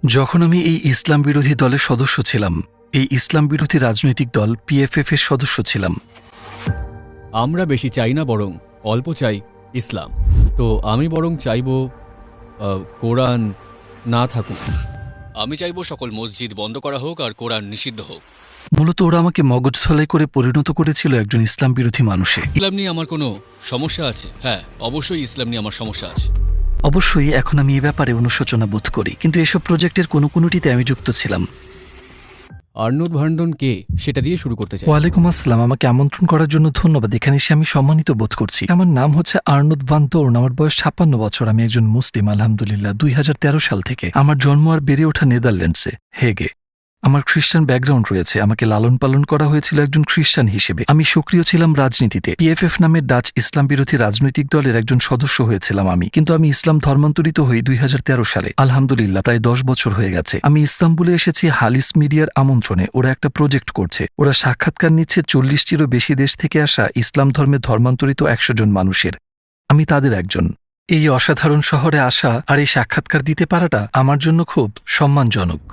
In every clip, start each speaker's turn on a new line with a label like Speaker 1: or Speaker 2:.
Speaker 1: যখন আমি এই ইসলাম বিরোধী দলের সদস্য ছিলাম, এই ইসলাম বিরোধী রাজনৈতিক দল পিএফএফ এর সদস্য ছিলাম।
Speaker 2: আমরা বেশি চাই না, বরং অল্প চাই ইসলাম। তো আমি বরং চাইব কোরআন না থাকুক। আমি চাইব সকল মসজিদ বন্ধ করা হোক আর কোরআন নিষিদ্ধ হোক।
Speaker 1: মূলত ওরা আমাকে মগজ ধলাই করে পরিণত করেছিল একজন ইসলাম বিরোধী মানুষে।
Speaker 2: ইসলাম নিয়ে আমার কোনো সমস্যা আছে? হ্যাঁ, অবশ্যই ইসলাম নিয়ে আমার সমস্যা আছে।
Speaker 1: অবশ্যই এখন আমি এ ব্যাপারে অনুশোচনা বোধ করি, কিন্তু এসব প্রজেক্টের কোনোটিতে আমি যুক্ত ছিলাম।
Speaker 2: আর্নল্ড ভার্নডন কে, সেটা দিয়ে শুরু করতে চাই।
Speaker 1: ওয়ালাইকুম আসসালাম। আমাকে আমন্ত্রণ করার জন্য ধন্যবাদ। এখানে এসে আমি সম্মানিত বোধ করছি। আমার নাম হচ্ছে আর্নল্ড ভান দোর্ন। আমার বয়স 56 বছর। আমি একজন মুসলিম, আলহামদুলিল্লাহ। 2013 সাল থেকে আমার জন্ম আর বেড়ে ওঠা নেদারল্যান্ডসে, হেগে। আমার খ্রিস্টান ব্যাকগ্রাউন্ড রয়েছে। আমাকে লালন পালন করা হয়েছিল একজন খ্রিস্টান হিসেবে। আমি সক্রিয় ছিলাম রাজনীতিতে। পিএফএফ নামের ডাচ ইসলাম বিরোধী রাজনৈতিক দলের একজন সদস্য হয়েছিলাম আমি। কিন্তু আমি ইসলাম ধর্মান্তরিত হই 2013 সালে। আলহামদুলিল্লাহ, প্রায় 10 বছর হয়ে গেছে। আমি ইস্তাম্বুলে এসেছি হালিস মিডিয়ার আমন্ত্রণে। ওরা একটা প্রজেক্ট করছে। ওরা সাক্ষাৎকার নিচ্ছে 40টিরও বেশি দেশ থেকে আসা ইসলাম ধর্মে ধর্মান্তরিত 100 জন মানুষের। আমি তাদের একজন। এই অসাধারণ শহরে আসা আর এই সাক্ষাৎকার দিতে পারাটা আমার জন্য খুব সম্মানজনক।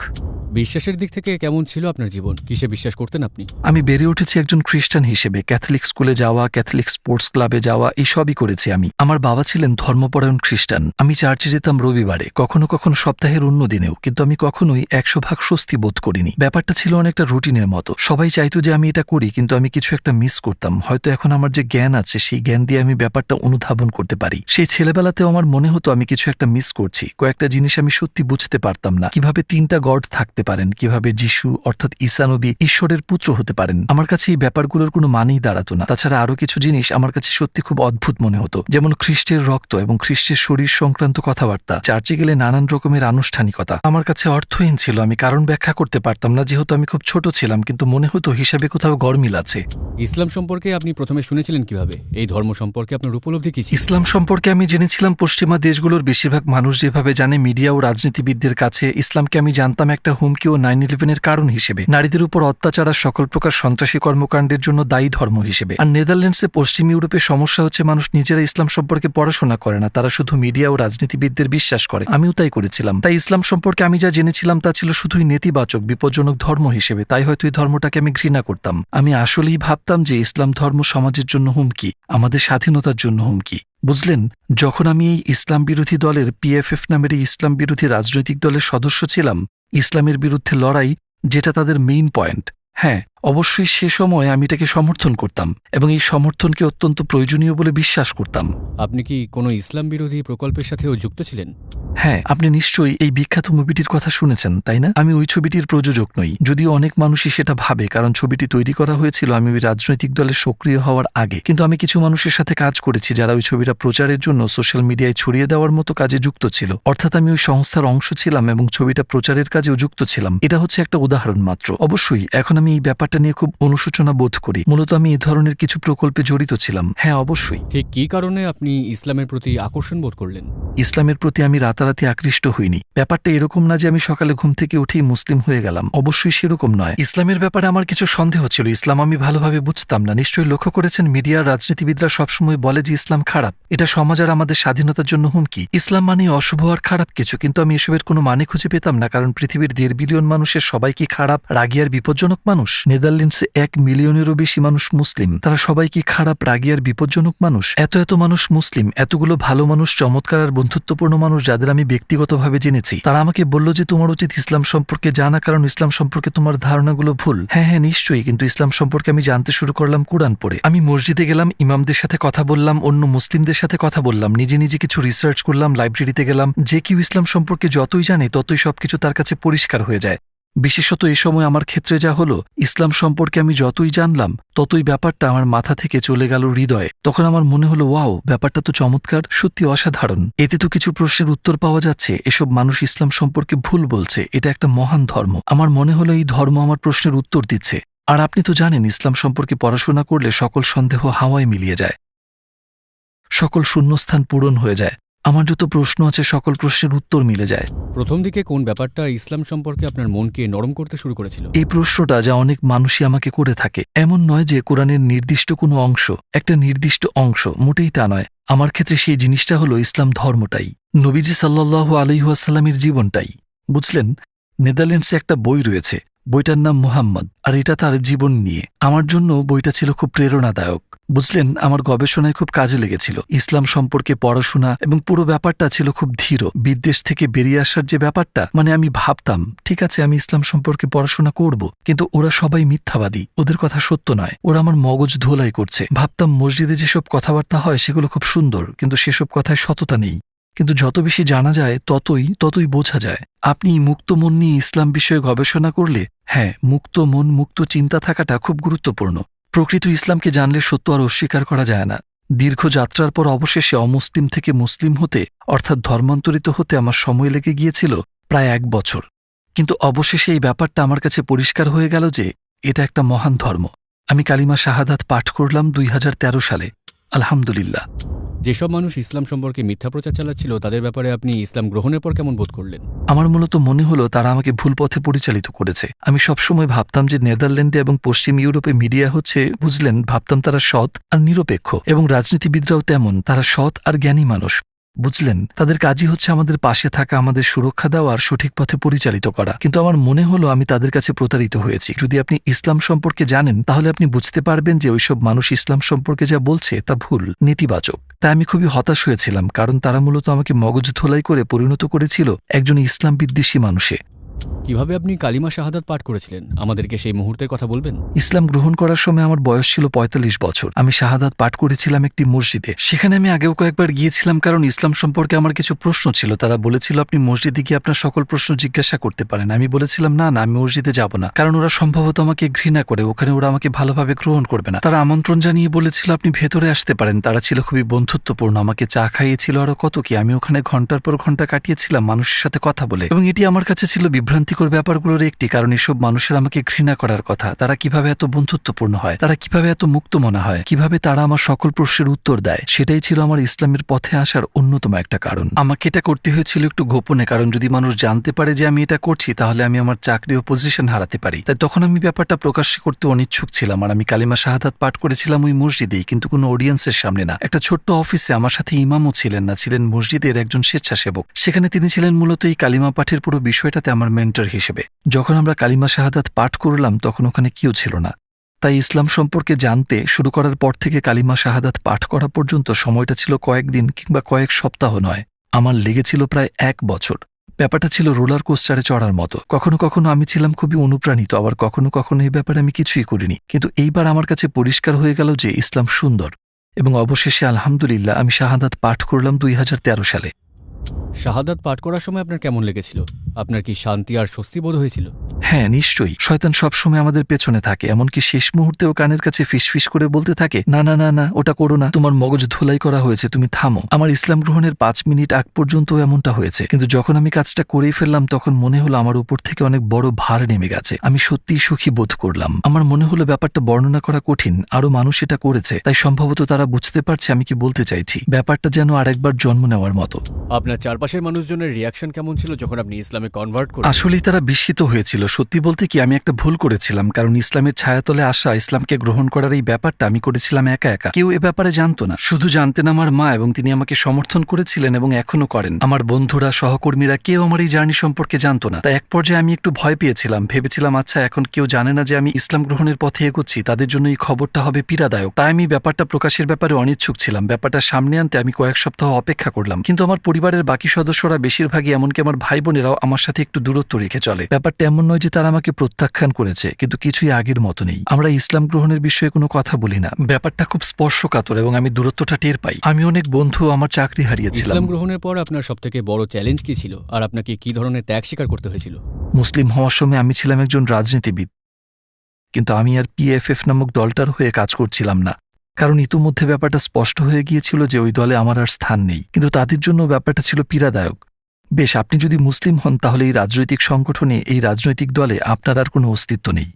Speaker 2: বিশ্বাসের দিক থেকে কেমন ছিল আপনার জীবন? কিসে বিশ্বাস করতেন আপনি?
Speaker 1: আমি বেড়ে উঠেছি একজন খ্রিস্টান হিসেবে। ক্যাথলিক স্কুলে যাওয়া, ক্যাথলিক স্পোর্টস ক্লাবে যাওয়া, এইসবই করেছি আমি। আমার বাবা ছিলেন ধর্মপরায়ণ খ্রিস্টান। আমি চার্চে যেতাম রবিবারে, কখনো কখনো সপ্তাহের অন্য দিনেও, কিন্তু আমি কখনোই 100% স্বস্তি বোধ করিনি। ব্যাপারটা ছিল অনেকটা রুটিনের মতো। সবাই চাইতো যে আমি এটা করি, কিন্তু আমি কিছু একটা মিস করতাম। হয়তো এখন আমার যে জ্ঞান আছে, সেই জ্ঞান দিয়ে আমি ব্যাপারটা অনুধাবন করতে পারি। সেই ছেলেবেলাতেও আমার মনে হতো আমি কিছু একটা মিস করছি। কয়েকটা জিনিস আমি সত্যি বুঝতে পারতাম না। কিভাবে 3টা গড থাকতে পারেন, কিভাবে যিশু অর্থাৎ ঈসা নবী ঈশ্বরের পুত্র হতে পারেন। আমার কাছে এই ব্যাপারগুলোর কোনো মানেই দাঁড়াতো না। তাছাড়া আরো কিছু জিনিস আমার কাছে সত্যি খুব অদ্ভুত মনে হতো, যেমন খ্রিস্টের রক্ত এবং খ্রিস্টের শরীর সংক্রান্ত কথাবার্তা। চার্চে গেলে নানান রকমের আনুষ্ঠানিকতা আমার কাছে অর্থহীন ছিল। আমি কারণ ব্যাখ্যা করতে পারতাম না, যেহেতু আমি খুব ছোট ছিলাম, কিন্তু মনে হতো হিসাবে কোথাও গরমিল আছে।
Speaker 2: ইসলাম সম্পর্কে আপনি প্রথমে শুনেছিলেন কিভাবে? এই ধর্ম সম্পর্কে আপনার উপলব্ধি কি ছিল?
Speaker 1: ইসলাম সম্পর্কে আমি জেনেছিলাম পশ্চিমা দেশগুলোর বেশিরভাগ মানুষ যেভাবে জানে, মিডিয়া ও রাজনীতিবিদদের কাছে ইসলামকে আমি জানতাম একটা হুমকি ও 9/11-এর কারণ হিসেবে, নারীদের উপর অত্যাচার আর সকল প্রকার সন্ত্রাসী কর্মকাণ্ডের জন্য দায়ী ধর্ম হিসেবে। আর নেদারল্যান্ডসে, পশ্চিম ইউরোপের সমস্যা হচ্ছে মানুষ নিজেরা ইসলাম সম্পর্কে পড়াশোনা করে না, তারা শুধু মিডিয়া ও রাজনীতিবিদদের বিশ্বাস করে। আমিও তাই করেছিলাম। তাই ইসলাম সম্পর্কে আমি যা জেনেছিলাম তা ছিল শুধুই নেতিবাচক, বিপজ্জনক ধর্ম হিসেবে। তাই হয়তো এই ধর্মটাকে আমি ঘৃণা করতাম। আমি আসলেই ভাবতাম যে ইসলাম ধর্ম সমাজের জন্য হুমকি, আমাদের স্বাধীনতার জন্য হুমকি। বুঝলেন, যখন আমি এই ইসলাম বিরোধী দলের পিএফএফ নামের এই ইসলাম বিরোধী রাজনৈতিক দলের সদস্য ছিলাম, ইসলামের বিরুদ্ধে লড়াই যেটা তাদের মেইন পয়েন্ট, হ্যাঁ অবশ্যই সে সময় আমি এটাকে সমর্থন করতাম এবং এই সমর্থনকে অত্যন্ত প্রয়োজনীয় বলে বিশ্বাস করতাম।
Speaker 2: আপনি কি কোনো ইসলাম বিরোধী প্রকল্পের সাথেও যুক্ত ছিলেন?
Speaker 1: হ্যাঁ, আপনি নিশ্চয়ই এই বিখ্যাত মুভিটির কথা শুনেছেন, তাই না? আমি ওই ছবিটির প্রযোজক নই, যদিও অনেক মানুষই সেটা ভাবে, কারণ ছবিটি তৈরি করা হয়েছিল আমি ওই রাজনৈতিক দলে সক্রিয় হওয়ার আগে। কিন্তু আমি কিছু মানুষের সাথে কাজ করেছি যারা ওই ছবিটা প্রচারের জন্য সোশ্যাল মিডিয়ায় ছড়িয়ে দেওয়ার মতো কাজে যুক্ত ছিল। অর্থাৎ আমি ওই সংস্থার অংশ ছিলাম এবং ছবিটা প্রচারের কাজেও যুক্ত ছিলাম। এটা হচ্ছে একটা উদাহরণ মাত্র। অবশ্যই এখন আমি এই ব্যাপারটা নিয়ে খুব অনুশোচনা বোধ করি। মূলত আমি এই ধরনের কিছু প্রকল্পে জড়িত ছিলাম। হ্যাঁ, অবশ্যই।
Speaker 2: ঠিক কী কারণে আপনি ইসলামের প্রতি আকর্ষণ বোধ করলেন?
Speaker 1: ইসলামের প্রতি আমি রাতারাতি আকৃষ্ট হইনি। ব্যাপারটা এরকম না যে আমি সকালে ঘুম থেকে উঠেই মুসলিম হয়ে গেলাম। অবশ্যই সেরকম নয়। ইসলামের ব্যাপারে আমার কিছু সন্দেহ ছিল। ইসলাম আমি ভালোভাবে বুঝতাম না। নিশ্চয়ই লক্ষ্য করেছেন, মিডিয়ার রাজনীতিবিদরা সবসময় বলে যে ইসলাম খারাপ, এটা সমাজ আর আমাদের স্বাধীনতার জন্য হুমকি। ইসলাম মানে অশুভ আর খারাপ কিছু, কিন্তু আমি এসবের কোনো মানে খুঁজে পেতাম না, কারণ পৃথিবীর 1.5 বিলিয়ন মানুষের সবাই কি খারাপ, রাগী আর বিপজ্জনক মানুষ? নেদারল্যান্ডসে 1 মিলিয়নেরও বেশি মানুষ মুসলিম। তারা সবাই কি খারাপ, রাগী আর বিপজ্জনক মানুষ? এত মানুষ মুসলিম, এতগুলো ভালো মানুষ, চমৎকার আর বন্ধুত্বপূর্ণ মানুষ যাদের আমি ব্যক্তিগতভাবে জেনেছি, তারা আমাকে বলল যে তোমার উচিত ইসলাম সম্পর্কে জানা, কারণ ইসলাম সম্পর্কে তোমার ধারণাগুলো ভুল। হ্যাঁ, নিশ্চয়ই। কিন্তু ইসলাম সম্পর্কে আমি জানতে শুরু করলাম কুরআন পড়ে। আমি মসজিদে গেলাম, ইমামদের সাথে কথা বললাম, অন্য মুসলিমদের সাথে কথা বললাম, নিজে নিজে কিছু রিসার্চ করলাম, লাইব্রেরিতে গেলাম। যে কেউ ইসলাম সম্পর্কে যতই জানে ততই সবকিছু তার কাছে পরিষ্কার হয়ে যায়। বিশেষত এই সময় আমার ক্ষেত্রে যা হলো, ইসলাম সম্পর্কে আমি যতই জানলাম ততই ব্যাপারটা আমার মাথা থেকে চলে গেল হৃদয়ে। তখন আমার মনে হলো, ওয়াও, ব্যাপারটা তো চমৎকার, সত্যি অসাধারণ। এতে তো কিছু প্রশ্নের উত্তর পাওয়া যাচ্ছে। এসব মানুষ ইসলাম সম্পর্কে ভুল বলছে, এটা একটা মহান ধর্ম। আমার মনে হলো এই ধর্ম আমার প্রশ্নের উত্তর দিচ্ছে। আর আপনি তো জানেন, ইসলাম সম্পর্কে পড়াশোনা করলে সকল সন্দেহ হাওয়ায় মিলিয়ে যায়, সকল শূন্যস্থান পূরণ হয়ে যায়। আমার যত প্রশ্ন আছে সকল প্রশ্নের উত্তর মিলে যায়।
Speaker 2: প্রথম দিকে কোন ব্যাপারটা ইসলাম সম্পর্কে আপনার মনকে নরম করতে শুরু করেছিল?
Speaker 1: এই প্রশ্নটা যা অনেক মানুষই আমাকে করে থাকে। এমন নয় যে কোরআনের নির্দিষ্ট কোনো অংশ, একটা নির্দিষ্ট অংশ, মোটেই তা নয়। আমার ক্ষেত্রে সেই জিনিসটা হলো ইসলাম ধর্মটাই, নবীজি সাল্লাল্লাহু আলাইহি ওয়াসাল্লামের জীবনটাই। বুঝলেন, নেদারল্যান্ডসে একটা বই রয়েছে, বইটার নাম মুহাম্মদ, আর এটা তার জীবন নিয়ে। আমার জন্য বইটা ছিল খুব প্রেরণাদায়ক। বুঝলেন, আমার গবেষণায় খুব কাজে লেগেছিল। ইসলাম সম্পর্কে পড়াশোনা এবং পুরো ব্যাপারটা ছিল খুব ধীর। বিদেশ থেকে বেরিয়ে আসার যে ব্যাপারটা, মানে আমি ভাবতাম ঠিক আছে আমি ইসলাম সম্পর্কে পড়াশোনা করব, কিন্তু ওরা সবাই মিথ্যাবাদী, ওদের কথা সত্য নয়, ওরা আমার মগজ ধোলাই করছে। ভাবতাম মসজিদে যেসব কথাবার্তা হয় সেগুলো খুব সুন্দর, কিন্তু সেসব কথায় সততা নেই। কিন্তু যত বেশি জানা যায় ততই বোঝা যায়। আপনি মুক্ত মন নিয়ে ইসলাম বিষয়ে গবেষণা করলে, হ্যাঁ, মুক্ত মন মুক্ত চিন্তা থাকাটা খুব গুরুত্বপূর্ণ। প্রকৃত ইসলামকে জানলে সত্য আর অস্বীকার করা যায় না। দীর্ঘ যাত্রার পর অবশেষে অমুসলিম থেকে মুসলিম হতে, অর্থাৎ ধর্মান্তরিত হতে আমার সময় লেগে গিয়েছিল প্রায় 1 বছর। কিন্তু অবশেষে এই ব্যাপারটা আমার কাছে পরিষ্কার হয়ে গেল যে এটা একটা মহান ধর্ম। আমি কালিমা শাহাদাত পাঠ করলাম 2013 সালে। আলহামদুলিল্লাহ।
Speaker 2: যেসব মানুষ ইসলাম সম্পর্কে মিথ্যা প্রচার চালাচ্ছিল তাদের ব্যাপারে আপনি ইসলাম গ্রহণের পর কেমন বোধ করলেন?
Speaker 1: আমার মূলত মনে হলো তারা আমাকে ভুল পথে পরিচালিত করেছে। আমি সবসময় ভাবতাম যে নেদারল্যান্ডে এবং পশ্চিম ইউরোপে মিডিয়া হচ্ছে, বুঝলেন, ভাবতাম তারা সৎ আর নিরপেক্ষ, এবং রাজনীতিবিদরাও তেমন, তারা সৎ আর জ্ঞানী মানুষ। বুঝলেন, তাদের কাজই হচ্ছে আমাদের পাশে থাকা, আমাদের সুরক্ষা দেওয়া আর সঠিক পথে পরিচালিত করা। কিন্তু আমার মনে হলো আমি তাদের কাছে প্রতারিত হয়েছি। যদি আপনি ইসলাম সম্পর্কে জানেন তাহলে আপনি বুঝতে পারবেন যে ওইসব মানুষ ইসলাম সম্পর্কে যা বলছে তা ভুল, নেতিবাচক। তাই আমি খুবই হতাশ হয়েছিলাম, কারণ তারা মূলত আমাকে মগজ ধোলাই করে পরিণত করেছিল একজন ইসলাম বিদ্বেষী মানুষে।
Speaker 2: কিভাবে আপনি কালিমা শাহাদাত পাঠ করেছিলেন আমাদেরকে সেই মুহূর্তের কথা বলবেন?
Speaker 1: ইসলাম গ্রহণ করার সময় আমার বয়স ছিল 45 বছর। আমি শাহাদাত পাঠ করেছিলাম একটি মসজিদে। সেখানে আমি আগেও কয়েকবার গিয়েছিলাম, কারণ ইসলাম সম্পর্কে আমার কিছু প্রশ্ন ছিল। তারা বলেছিল আপনি মসজিদে গিয়ে আপনার সকল প্রশ্ন জিজ্ঞাসা করতে পারেন। আমি বলেছিলাম না, আমি মসজিদে যাব না, কারণ ওরা সম্ভবত আমাকে ঘৃণা করে, ওখানে ওরা আমাকে ভালোভাবে গ্রহণ করবে না। তারা আমন্ত্রণ জানিয়ে বলেছিল আপনি ভেতরে আসতে পারেন। তারা ছিল খুবই বন্ধুত্বপূর্ণ, আমাকে চা খাইয়েছিল, আরো কত কি। আমি ওখানে ঘন্টার পর ঘন্টা কাটিয়েছিলাম মানুষের সাথে কথা বলে, এবং এটি আমার কাছে ছিল বিভ্রান্তিকর ব্যাপারগুলোর একটি, কারণ এসব মানুষের আমাকে ঘৃণা করার কথা। তারা কিভাবে এত বন্ধুত্বপূর্ণ হয়, তারা কিভাবে এত মুক্ত মনা হয়, কিভাবে তারা আমার সকল প্রশ্নের উত্তর দেয়, সেটাই ছিল আমার ইসলামের পথে আসার অন্যতম একটা কারণ। আমাকে এটা করতে হয়েছিল একটু গোপনে, কারণ যদি মানুষ জানতে পারে যে আমি এটা করছি তাহলে আমি আমার চাকরি ও পজিশন হারাতে পারি। তাই তখন আমি ব্যাপারটা প্রকাশ করতে অনিচ্ছুক ছিলাম। আর আমি কালিমা শাহাদাত পাঠ করেছিলাম ওই মসজিদেই, কিন্তু কোনো অডিয়েন্সের সামনে না। একটা ছোট্ট অফিসে। আমার সাথে ইমামও ছিলেন না, ছিলেন মসজিদের একজন স্বেচ্ছাসেবক। সেখানে তিনি ছিলেন মূলত এই কালিমা পাঠের পুরো বিষয়টাতে আমার মেন্টর হিসেবে। যখন আমরা কালিমা শাহাদাত পাঠ করলাম তখন ওখানে কেউ ছিল না। তাই ইসলাম সম্পর্কে জানতে শুরু করার পর থেকে কালিমা শাহাদাত পাঠ করা পর্যন্ত সময়টা ছিল কয়েকদিন কিংবা কয়েক সপ্তাহ নয়, আমার লেগেছিল প্রায় 1 বছর। ব্যাপারটা ছিল রোলার কোস্টারে চড়ার মতো। কখনো কখনো আমি ছিলাম খুবই অনুপ্রাণিত, আবার কখনো কখনো এই ব্যাপারে আমি কিছুই করিনি। কিন্তু এইবার আমার কাছে পরিষ্কার হয়ে গেল যে ইসলাম সুন্দর, এবং অবশেষে আলহামদুলিল্লাহ আমি শাহাদাত পাঠ করলাম 2013 সালে।
Speaker 2: শাহাদাত পাঠ করার সময় আপনার কেমন লেগেছিল? আপনার কি শান্তি আর স্বস্তি বোধ হয়েছিল?
Speaker 1: হ্যাঁ, নিশ্চয়ই। শয়তান সবসময় আমাদের পেছনে থাকে, এমনকি শেষ মুহূর্তেও কানের কাছে ফিসফিস করে বলতে থাকে, না না না না, ওটা করো না, তোমার মগজ ধোলাই করা হয়েছে, তুমি থামো। আমার ইসলাম গ্রহণের 5 মিনিট আগ পর্যন্ত এমনটা হয়েছে, কিন্তু যখন আমি কাজটা করেই ফেললাম তখন মনে হলো আমার উপর থেকে অনেক বড় ভার নেমে গেছে। আমি সত্যিই সুখী বোধ করলাম। আমার মনে হলো ব্যাপারটা বর্ণনা করা কঠিন, আরো মানুষ এটা করেছে, তাই সম্ভবত তারা বুঝতে পারছে আমি কি বলতে চাইছি। ব্যাপারটা যেন আরেকবার জন্ম নেওয়ার মতো।
Speaker 2: আপনার চারপাশের মানুষজনের রিয়াকশন কেমন ছিল যখন আপনি ইসলামে কনভার্ট করলেন?
Speaker 1: আসলেই তারা বিস্মিত হয়েছিল। সত্যি বলতে কি, আমি একটা ভুল করেছিলাম, কারণ ইসলামের ছায়াতলে আসা, ইসলামকে গ্রহণ করার এই ব্যাপারটা আমি করেছিলাম একা একা। কেউ এ ব্যাপারে জানতো না, শুধু জানতেন আমার মা, এবং তিনি আমাকে সমর্থন করেছিলেন এবং এখনো করেন। আমার বন্ধুরা, সহকর্মীরা কেউ আমার এই জার্নি সম্পর্কে জানতো না। তাই এক পর্যায়ে আমি একটু ভয় পেয়েছিলাম। ভেবেছিলাম আচ্ছা, এখন কেউ জানে না যে আমি ইসলাম গ্রহণের পথে এগোচ্ছি, তাদের জন্য এই খবরটা হবে পীড়াদায়ক। তাই আমি ব্যাপারটা প্রকাশের ব্যাপারে অনিচ্ছুক ছিলাম। ব্যাপারটা সামনে আনতে আমি কয়েক সপ্তাহ অপেক্ষা করলাম। কিন্তু আমার পরিবারের বাকি সদস্যরা বেশিরভাগই, এমনকি আমার ভাই বোনেরাও আমার সাথে একটু দূরত্ব রেখে চলে। ব্যাপারটা এমন নয় যে তারা আমাকে প্রত্যাখ্যান করেছে, কিন্তু কিছুই আগের মতো নেই। আমরা ইসলাম গ্রহণের বিষয়ে কোনো কথা বলি না। ব্যাপারটা খুব স্পর্শকাতর এবং আমি দূরত্বটা টের পাই। আমি অনেক বন্ধু, আমার চাকরি হারিয়েছিলাম।
Speaker 2: ইসলাম গ্রহণের পর আপনার সবথেকে বড় চ্যালেঞ্জ কি ছিল, আর আপনাকে কি ধরনের ত্যাগ স্বীকার করতে হয়েছিল?
Speaker 1: মুসলিম হওয়ার সময় আমি ছিলাম একজন রাজনীতিবিদ, কিন্তু আমি আর PFF নামক দলটার হয়ে কাজ করছিলাম না, কারণ ইতিমধ্যে ব্যাপারটা স্পষ্ট হয়ে গিয়েছিল যে ওই দলে আমার আর স্থান নেই। কিন্তু তাদের জন্য ব্যাপারটা ছিল পীড়াদায়ক। বেশ, আপনি যদি মুসলিম হন তাহলে এই রাজনৈতিক সংগঠনে, এই রাজনৈতিক দলে আপনার আর কোনো অস্তিত্ব নেই।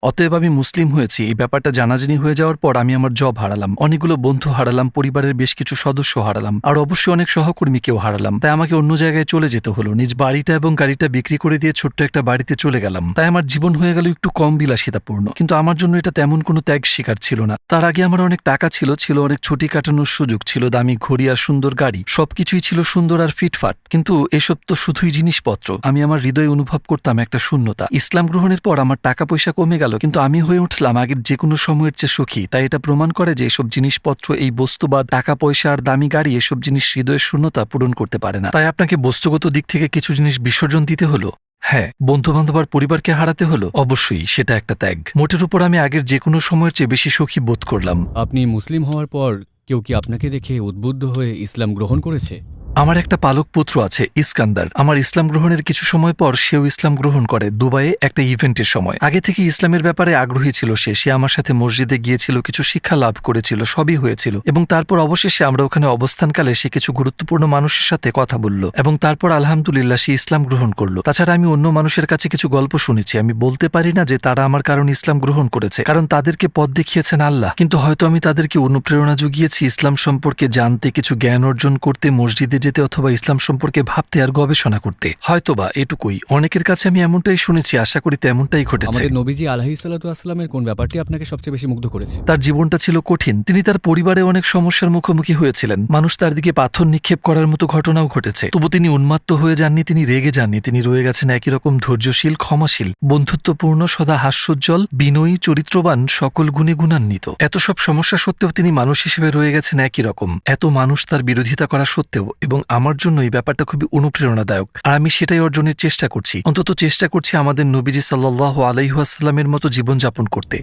Speaker 1: অতএব আমি মুসলিম হয়েছি এই ব্যাপারটা জানাজানি হয়ে যাওয়ার পর আমি আমার জব হারালাম, অনেকগুলো বন্ধু হারালাম, পরিবারের বেশ কিছু সদস্য হারালাম, আর অবশ্যই অনেক সহকর্মীকেও হারালাম। তাই আমাকে অন্য জায়গায় চলে যেতে হলো, নিজ বাড়িটা এবং গাড়িটা বিক্রি করে দিয়ে ছোট্ট একটা বাড়িতে চলে গেলাম। তাই আমার জীবন হয়ে গেল একটু কম বিলাসিতাপূর্ণ, কিন্তু আমার জন্য এটা তেমন কোনো ত্যাগ স্বীকার ছিল না। তার আগে আমার অনেক টাকা ছিল, ছিল অনেক ছুটি কাটানোর সুযোগ, ছিল দামি ঘড়ি আর সুন্দর গাড়ি, সবকিছুই ছিল সুন্দর আর ফিটফাট। কিন্তু এসব তো শুধুই জিনিসপত্র। আমি আমার হৃদয়ে অনুভব করতাম একটা শূন্যতা। ইসলাম গ্রহণের পর আমার টাকা পয়সা কমে গেল, কিন্তু আমি হয়ে উঠলাম আগের যে কোনো সময়ের চেয়ে সুখী। তাই এটা প্রমাণ করে যে এসব জিনিসপত্র, এই বস্তুবাদ, টাকা পয়সা আর দামি গাড়ি, এসব জিনিস হৃদয়ের শূন্যতা পূরণ করতে পারে না। তাই আপনাকে বস্তুগত দিক থেকে কিছু জিনিস বিসর্জন দিতে হলো। হ্যাঁ, বন্ধুবান্ধব আর পরিবারকে হারাতে হলো, অবশ্যই সেটা একটা ত্যাগ। মোটের উপর আমি আগের যে কোনো সময়ের চেয়ে বেশি সুখী বোধ করলাম।
Speaker 2: আপনি মুসলিম হওয়ার পর কেউ কি আপনাকে দেখে উদ্বুদ্ধ হয়ে ইসলাম গ্রহণ করেছে?
Speaker 1: আমার একটা পালক পুত্র আছে, ইস্কান্দার। আমার ইসলাম গ্রহণের কিছু সময় পর সেও ইসলাম গ্রহণ করে, দুবাইয়ে একটা ইভেন্টের সময়। আগে থেকে ইসলামের ব্যাপারে আগ্রহী ছিল সে আমার সাথে মসজিদে গিয়েছিল, কিছু শিক্ষা লাভ করেছিল, সবই হয়েছিল। এবং তারপর অবশেষে আমরা ওখানে অবস্থানকালে সে কিছু গুরুত্বপূর্ণ মানুষের সাথে কথা বলল, এবং তারপর আলহামদুলিল্লাহ সে ইসলাম গ্রহণ করলো। তাছাড়া আমি অন্য মানুষের কাছে কিছু গল্প শুনেছি। আমি বলতে পারি না যে তারা আমার কারণে ইসলাম গ্রহণ করেছে, কারণ তাদেরকে পথ দেখিয়েছেন আল্লাহ। কিন্তু হয়তো আমি তাদেরকে অনুপ্রেরণা জুগিয়েছি ইসলাম সম্পর্কে জানতে, কিছু জ্ঞান অর্জন করতে, মসজিদে যেতে অথবা ইসলাম সম্পর্কে ভাবতে আর গবেষণা করতে। হয়তোবা এটুকুই। অনেকের কাছে আমি এমনটাই শুনেছি, আশা করি তেমনটাই ঘটেছে।
Speaker 2: আমাদের নবীজি আলাইহিসসালাতু ওয়াসসালামের কোন ব্যাপারটি আপনাকে সবচেয়ে বেশি মুগ্ধ করেছে?
Speaker 1: তার জীবনটা ছিল কঠিন। তিনি তার পরিবারে অনেক সমস্যার মুখোমুখি হয়েছিলেন। মানুষ তার দিকে পাথর নিক্ষেপ করার মতো ঘটনাও ঘটেছে। তবু তিনি উন্মাত্ত হয়ে যাননি, তিনি রেগে যাননি। তিনি রয়ে গেছেন একই রকম ধৈর্যশীল, ক্ষমাশীল, বন্ধুত্বপূর্ণ, সদা হাস্যোজ্জ্বল, বিনয়ী, চরিত্রবান, সকল গুণে গুণান্বিত। এত সব সমস্যা সত্ত্বেও তিনি মানুষ হিসেবে রয়ে গেছেন একই রকম। এত মানুষ তার বিরোধিতা করা সত্ত্বেও। এবং আমার জন্য এই ব্যাপারটা খুবই অনুপ্রেরণাদায়ক, আর আমি সেটাই অর্জনের চেষ্টা করছি। অন্তত চেষ্টা করছি আমাদের নবীজি সাল্লাল্লাহু আলাইহি ওয়াসাল্লামের মতো জীবনযাপন করতে।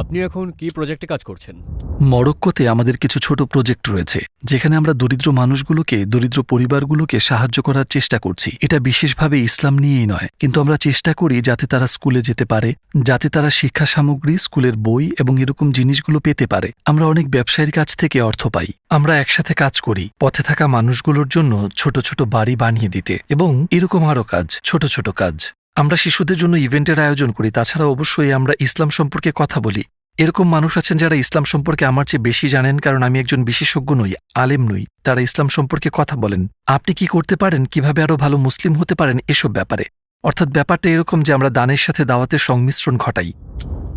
Speaker 2: আপনি এখন কি প্রজেক্টে কাজ করছেন?
Speaker 1: মরক্কোতে আমাদের কিছু ছোট প্রজেক্ট রয়েছে, যেখানে আমরা দরিদ্র মানুষগুলোকে, দরিদ্র পরিবারগুলোকে সাহায্য করার চেষ্টা করছি। এটা বিশেষভাবে ইসলাম নিয়েই নয়, কিন্তু আমরা চেষ্টা করি যাতে তারা স্কুলে যেতে পারে, যাতে তারা শিক্ষা সামগ্রী, স্কুলের বই এবং এরকম জিনিসগুলো পেতে পারে। আমরা অনেক ব্যবসায়ীর কাছ থেকে অর্থ পাই। আমরা একসাথে কাজ করি পথে থাকা মানুষগুলোর জন্য ছোট ছোট বাড়ি বানিয়ে দিতে, এবং এরকম আরও কাজ, ছোট ছোট কাজ। আমরা শিশুদের জন্য ইভেন্টের আয়োজন করি। তাছাড়া অবশ্যই আমরা ইসলাম সম্পর্কে কথা বলি। এরকম মানুষ আছেন যারা ইসলাম সম্পর্কে আমার চেয়ে বেশি জানেন, কারণ আমি একজন বিশেষজ্ঞ নই, আলেম নই। তারা ইসলাম সম্পর্কে কথা বলেন, আপনি কি করতে পারেন, কিভাবে আরও ভালো মুসলিম হতে পারেন, এসব ব্যাপারে। অর্থাৎ ব্যাপারটা এরকম যে আমরা দানের সাথে দাওয়াতের সংমিশ্রণ ঘটাই।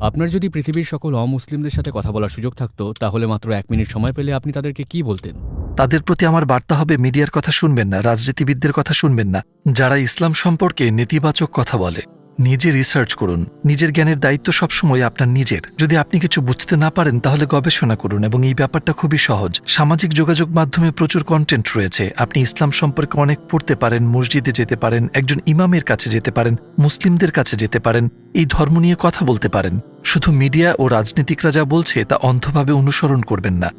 Speaker 2: আপনার যদি পৃথিবীর সকল অমুসলিমদের সাথে কথা বলার সুযোগ থাকতো, তাহলে মাত্র 1 মিনিট সময় পেলে আপনি তাদেরকে কি বলতেন?
Speaker 1: তাদের প্রতি আমার বার্তা হবে, মিডিয়ার কথা শুনবেন না, রাজনীতিবিদদের কথা শুনবেন না, যারা ইসলাম সম্পর্কে নেতিবাচক কথা বলে। নিজে রিসার্চ করুন। নিজের জ্ঞানের দায়িত্ব সবসময় আপনার নিজের। যদি আপনি কিছু বুঝতে না পারেন তাহলে গবেষণা করুন, এবং এই ব্যাপারটা খুবই সহজ। সামাজিক যোগাযোগ মাধ্যমে প্রচুর কন্টেন্ট রয়েছে। আপনি ইসলাম সম্পর্কে অনেক পড়তে পারেন, মসজিদে যেতে পারেন, একজন ইমামের কাছে যেতে পারেন, মুসলিমদের কাছে যেতে পারেন, এই ধর্ম নিয়ে কথা বলতে পারেন। শুধু মিডিয়া ও রাজনীতিকরা যা বলছে তা অন্ধভাবে অনুসরণ করবেন না।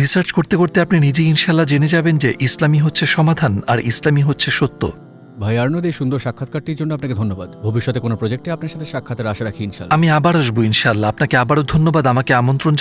Speaker 1: রিসার্চ করতে করতে আপনি নিজেই ইনশাল্লাহ জেনে যাবেন যে ইসলামই হচ্ছে সমাধান আর ইসলামই হচ্ছে সত্য।
Speaker 2: ভাই আর্নদ, এই সুন্দর সাক্ষাৎকারটির জন্য আপনাকে ধন্যবাদ। ভবিষ্যতে কোনো প্রজেক্টে আপনার সাথে সাক্ষাতের আশা রাখি ইনশাআল্লাহ।
Speaker 1: আমি আবার আসবো ইনশাল্লাহ। আপনাকে আবারও ধন্যবাদ আমাকে আমন্ত্রণ